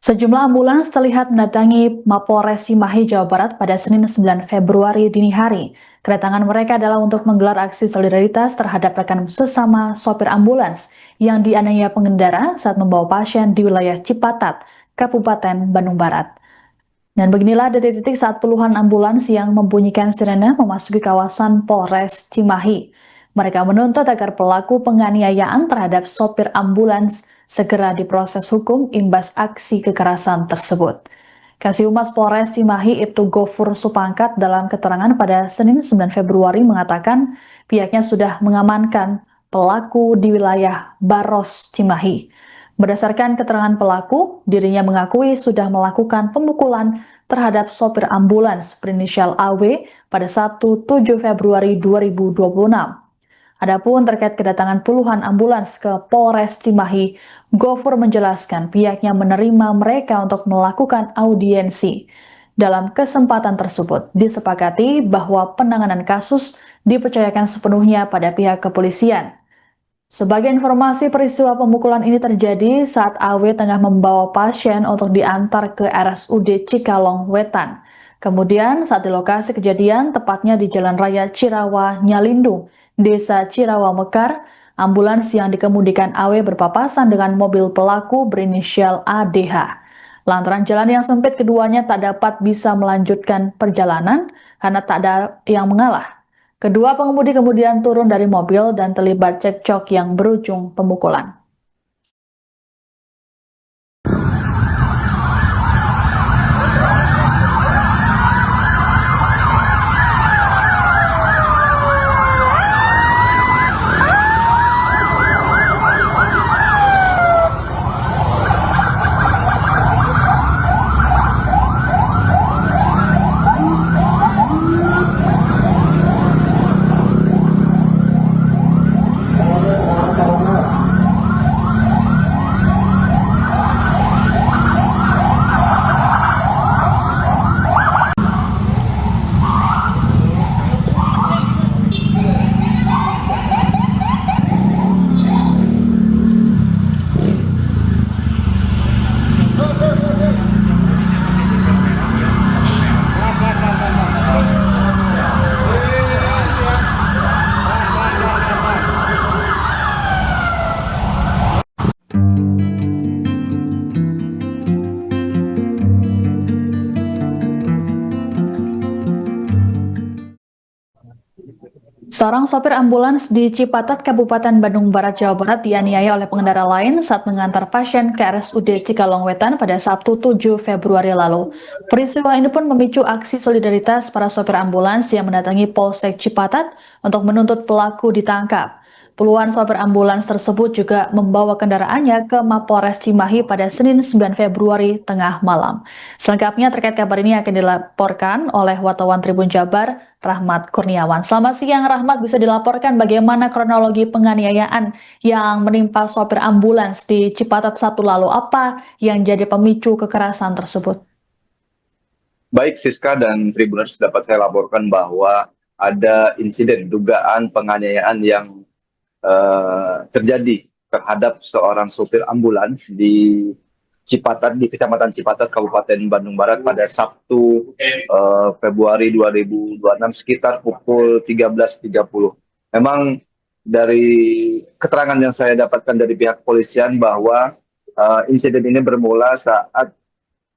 Sejumlah ambulans terlihat mendatangi Mapolres Cimahi, Jawa Barat pada Senin 9 Februari dini hari. Kedatangan mereka adalah untuk menggelar aksi solidaritas terhadap rekan sesama sopir ambulans yang dianiaya pengendara saat membawa pasien di wilayah Cipatat, Kabupaten Bandung Barat. Dan beginilah detik-detik saat puluhan ambulans yang membunyikan sirene memasuki kawasan Polres Cimahi. Mereka menuntut agar pelaku penganiayaan terhadap sopir ambulans segera diproses hukum imbas aksi kekerasan tersebut. Kasihumas Polres Cimahi Ibtu Gofur Supangkat dalam keterangan pada Senin 9 Februari mengatakan pihaknya sudah mengamankan pelaku di wilayah Baros Cimahi. Berdasarkan keterangan pelaku, dirinya mengakui sudah melakukan pemukulan terhadap sopir ambulans berinisial AW pada Sabtu 7 Februari 2026. Adapun terkait kedatangan puluhan ambulans ke Polres Cimahi, Gofur menjelaskan pihaknya menerima mereka untuk melakukan audiensi. Dalam kesempatan tersebut, disepakati bahwa penanganan kasus dipercayakan sepenuhnya pada pihak kepolisian. Sebagai informasi, peristiwa pemukulan ini terjadi saat AW tengah membawa pasien untuk diantar ke RSUD Cikalong Wetan. Kemudian saat di lokasi kejadian, tepatnya di Jalan Raya Cirawa Nyalindung, Desa Cirawa Mekar, ambulans yang dikemudikan AW berpapasan dengan mobil pelaku berinisial ADH. Lantaran jalan yang sempit, keduanya tak dapat bisa melanjutkan perjalanan karena tak ada yang mengalah. Kedua pengemudi kemudian turun dari mobil dan terlibat cekcok yang berujung pemukulan. Seorang sopir ambulans di Cipatat, Kabupaten Bandung Barat, Jawa Barat dianiaya oleh pengendara lain saat mengantar pasien ke RSUD Cikalong Wetan pada Sabtu 7 Februari lalu. Peristiwa ini pun memicu aksi solidaritas para sopir ambulans yang mendatangi Polsek Cipatat untuk menuntut pelaku ditangkap. Puluhan sopir ambulans tersebut juga membawa kendaraannya ke Mapolres Cimahi pada Senin 9 Februari tengah malam. Selengkapnya terkait kabar ini akan dilaporkan oleh wartawan Tribun Jabar, Rahmat Kurniawan. Selamat siang Rahmat, bisa dilaporkan bagaimana kronologi penganiayaan yang menimpa sopir ambulans di Cipatat Sabtu lalu? Apa yang jadi pemicu kekerasan tersebut? Baik Siska dan Tribuners, dapat saya laporkan bahwa ada insiden dugaan penganiayaan yang terjadi terhadap seorang sopir ambulans di Cipatat, di Kecamatan Cipatat, Kabupaten Bandung Barat pada Sabtu Februari 2026 sekitar pukul 13.30. Memang dari keterangan yang saya dapatkan dari pihak kepolisian bahwa insiden ini bermula saat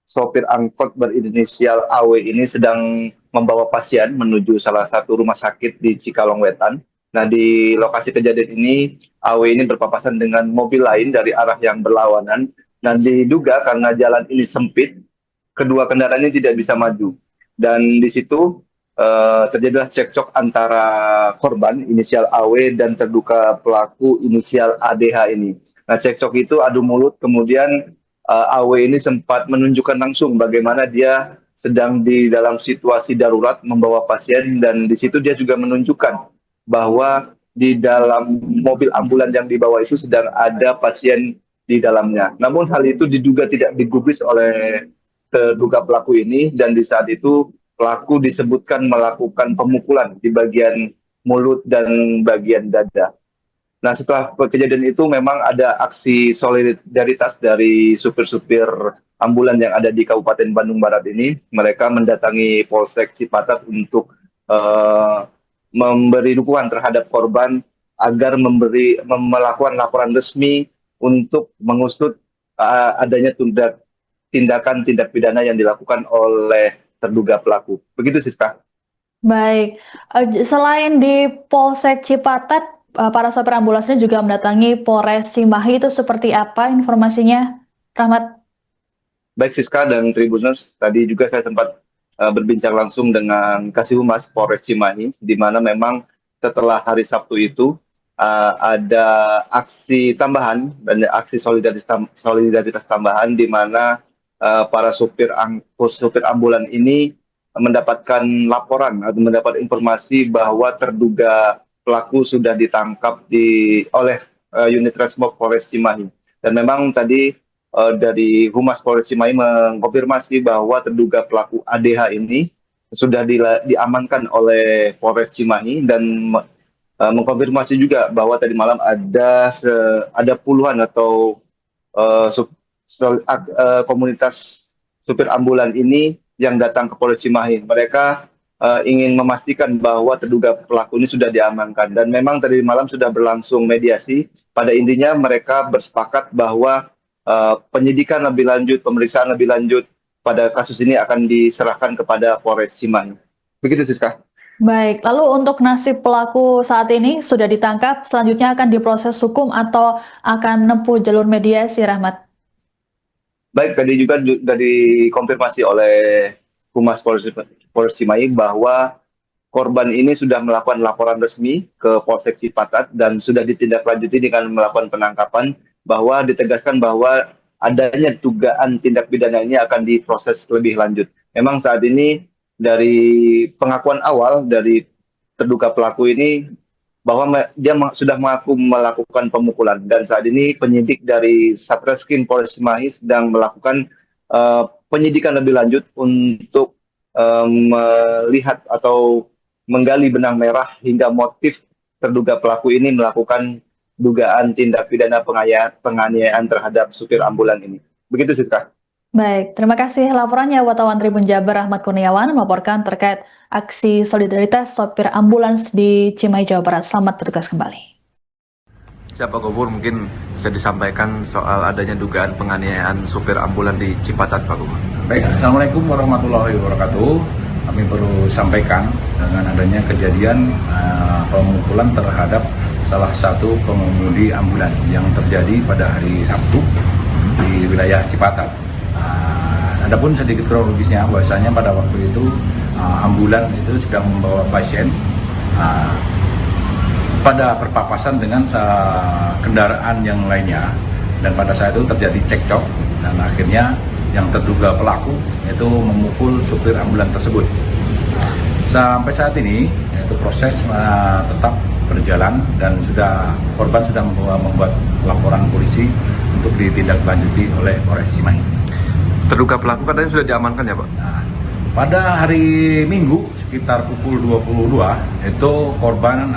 sopir angkot berinisial AW ini sedang membawa pasien menuju salah satu rumah sakit di Cikalong Wetan. Nah, di lokasi kejadian ini, AW ini berpapasan dengan mobil lain dari arah yang berlawanan, dan diduga karena jalan ini sempit, kedua kendaraannya tidak bisa maju. Dan di situ terjadilah cekcok antara korban inisial AW dan terduga pelaku inisial ADH ini. Nah, cekcok itu adu mulut, kemudian AW ini sempat menunjukkan langsung bagaimana dia sedang di dalam situasi darurat membawa pasien, dan di situ dia juga menunjukkan bahwa di dalam mobil ambulans yang dibawa itu sedang ada pasien di dalamnya. Namun hal itu diduga tidak digubris oleh terduga pelaku ini, dan di saat itu pelaku disebutkan melakukan pemukulan di bagian mulut dan bagian dada. Nah, setelah kejadian itu memang ada aksi solidaritas dari supir-supir ambulan yang ada di Kabupaten Bandung Barat ini, mereka mendatangi Polsek Cipatat untuk memberi dukungan terhadap korban agar melakukan laporan resmi untuk mengusut adanya tindak pidana yang dilakukan oleh terduga pelaku. Begitu, Siska. Baik, selain di Polsek Cipatat, para sopir ambulans ini juga mendatangi Polres Cimahi, itu seperti apa informasinya, Rahmat? Baik Siska dan Tribuners, tadi juga saya sempat berbincang langsung dengan Kasih Humas Polres Cimahi, di mana memang setelah hari Sabtu itu ada aksi tambahan dan aksi solidaritas tambahan, di mana para supir ambulan ini mendapatkan laporan atau mendapat informasi bahwa terduga pelaku sudah ditangkap oleh unit Resmob Polres Cimahi. Dan memang tadi dari Humas Polres Cimahi mengkonfirmasi bahwa terduga pelaku ADH ini sudah diamankan oleh Polres Cimahi, dan mengkonfirmasi juga bahwa tadi malam ada puluhan atau komunitas supir ambulan ini yang datang ke Polres Cimahi. Mereka ingin memastikan bahwa terduga pelaku ini sudah diamankan, dan memang tadi malam sudah berlangsung mediasi. Pada intinya mereka bersepakat bahwa penyidikan lebih lanjut, pemeriksaan lebih lanjut pada kasus ini akan diserahkan kepada Polres Cimahi. Begitu, Siska. Baik, lalu untuk nasib pelaku saat ini sudah ditangkap, selanjutnya akan diproses hukum atau akan menempuh jalur mediasi, Rahmat? Baik, tadi juga dikonfirmasi oleh Humas Polres Cimahi bahwa korban ini sudah melakukan laporan resmi ke Polsek Cipatat dan sudah ditindaklanjuti dengan melakukan penangkapan, bahwa ditegaskan bahwa adanya dugaan tindak pidana ini akan diproses lebih lanjut. Memang saat ini dari pengakuan awal dari terduga pelaku ini bahwa dia sudah mengaku melakukan pemukulan, dan saat ini penyidik dari Satreskrim Polres Cimahi sedang melakukan penyidikan lebih lanjut untuk melihat atau menggali benang merah hingga motif terduga pelaku ini melakukan dugaan tindak pidana penganiayaan terhadap supir ambulan ini. Begitu, Siska. Baik, terima kasih laporannya wartawan Tribun Jabar Rahmat Kurniawan melaporkan terkait aksi solidaritas sopir ambulans di Cimahi, Jawa Barat. Selamat bertugas kembali. Pak Gubernur, mungkin bisa disampaikan soal adanya dugaan penganiayaan supir ambulan di Cipatat, Pak Gubernur. Baik, Assalamualaikum warahmatullahi wabarakatuh. Kami baru sampaikan dengan adanya kejadian pemukulan terhadap salah satu pengemudi ambulan yang terjadi pada hari Sabtu di wilayah Cipatat. Adapun sedikit kronologisnya, bahwasanya pada waktu itu ambulan itu sedang membawa pasien pada perpapasan dengan kendaraan yang lainnya, dan pada saat itu terjadi cekcok, dan akhirnya yang terduga pelaku itu memukul supir ambulan tersebut. Sampai saat ini itu proses tetap berjalan, dan korban sudah membuat laporan polisi untuk ditindaklanjuti oleh Polres Cimahi. Terduga pelaku katanya sudah diamankan ya, Pak? Nah, pada hari Minggu sekitar pukul 22 itu korban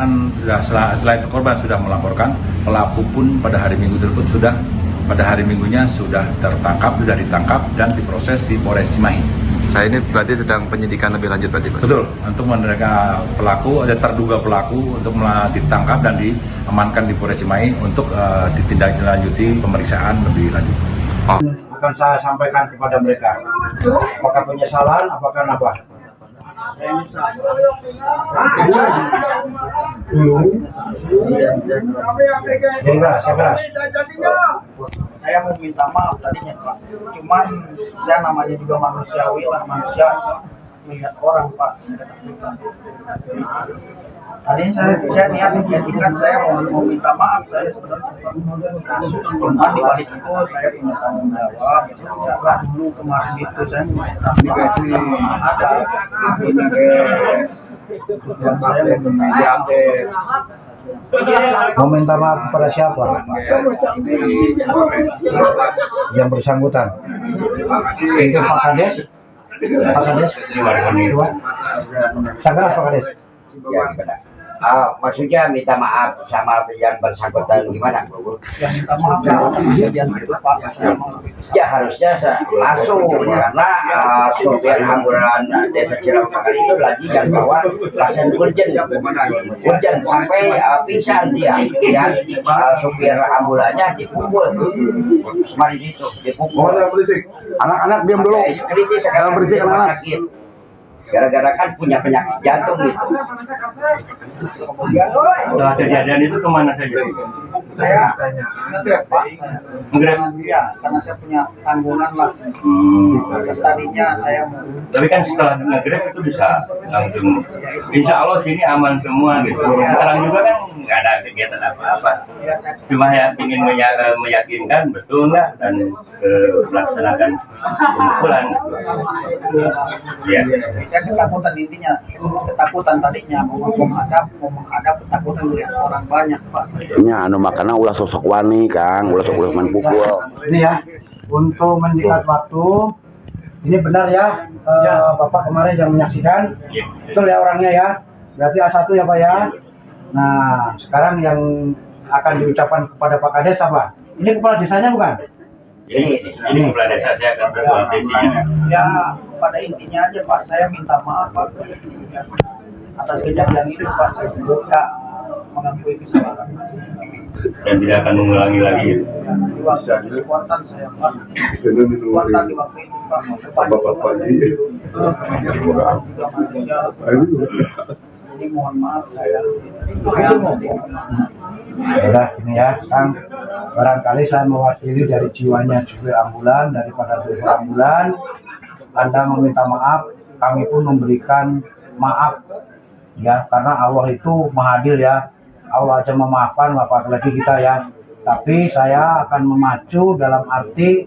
selain korban sudah melaporkan, pelaku pun pada hari Minggu tersebut pada hari Minggunya sudah ditangkap dan diproses di Polres Cimahi. Saya ini berarti sedang penyidikan lebih lanjut berarti, Pak? Betul, untuk menerima pelaku, ada terduga pelaku untuk ditangkap dan diamankan di Polres Cimahi untuk ditindaklanjuti pemeriksaan lebih lanjut. Oh. Akan saya sampaikan kepada mereka, apakah penyesalan, apakah apa. Saya mau minta maaf tadinya, Pak. Cuman saya namanya juga manusiawi lah, manusia melihat orang, Pak. Tadinya saya niat menjadikan saya mau minta maaf, saya sebenarnya. Cuman di balik itu saya punya tanggung jawab. Setelah dulu kemarin itu saya minta maaf, ada ini yang saya mau minta maaf kepada siapa? Yang bersangkutan. Itu Pak Kades. Pak Kades. Sagras Pak Kades. Maksudnya minta maaf sama yang bersangkutan gimana? Ya minta maaf ya sama kejadian itu Pak. Saya mengakui kesalahan. Ya harusnya langsung karena sopir ambulan desa Ciramakan itu lagi yang bawa pasien urgent sampai pingsan dia, ya sopir ambulannya dipukul, cuma di situ dipukul. Anak-anak diam dulu. Sampai kritis Jangan berisik, sekarang anak-anak. sakit. Gara-gara kan punya penyakit jantung gitu. Setelah kejadian itu kemana saja? Saya ngegrab Pak. Ya, karena saya punya tanggungan lah. Terus tadinya saya mau. Tapi kan setelah nge-grab itu bisa langsung, insya Allah sini aman semua gitu. Sekarang juga kan nggak ada kegiatan apa-apa. Ya, saya Cuma ya ingin meyakinkan betul nggak dan melaksanakan pemukulan. Ya. saya ketakutan intinya, ketakutan tadinya mau menghadap ketakutan melihat orang banyak Pak. Nya anu makana ulah sosok wani Kang, ulah sosok main pukul. Ini ya, untuk menyingkat waktu, ini benar ya, Bapak kemarin yang menyaksikan, betul ya orangnya ya, berarti A1 ya Pak ya. Nah, sekarang yang akan diucapkan kepada Pak Kades apa? Ini kepala desanya bukan? Ini kepala desa saya akan bersuara desinya. Ya pada intinya aja Pak, saya minta maaf Pak atas kejadian itu Pak. Saya tidak mengakui kesalahan. Dan tidak akan mengulangi lagi. Ya, di waktu kekuatan saya Pak, kekuatan di waktu itu Pak, sepanjang juga manusia. Jadi mohon maaf saya. Udah ini ya, Kang. Barangkali saya mewakili dari jiwanya supir ambulan, daripada driver ambulan. Anda meminta maaf, kami pun memberikan maaf. Ya, karena Allah itu Maha Adil ya. Allah aja memaafkan, apalagi kita ya. Tapi saya akan memacu dalam arti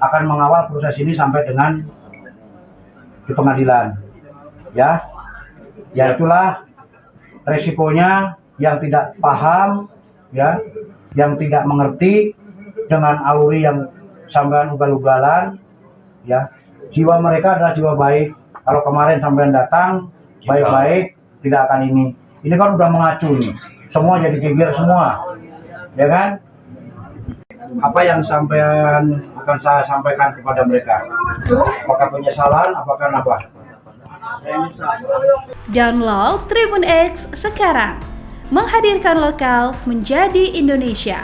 akan mengawal proses ini sampai dengan di pengadilan. Ya, ya itulah resikonya yang tidak paham, ya, yang tidak mengerti dengan aluri yang sampean ugal-ugalan, ya. Jiwa mereka adalah jiwa baik. Kalau kemarin sampean datang baik-baik, tidak akan ini. Ini kan udah mengacu nih. Semua jadi geger semua, ya kan? Apa yang sampean akan saya sampaikan kepada mereka? Apakah penyesalan? Apakah apa? Download Tribun X sekarang, menghadirkan lokal menjadi Indonesia.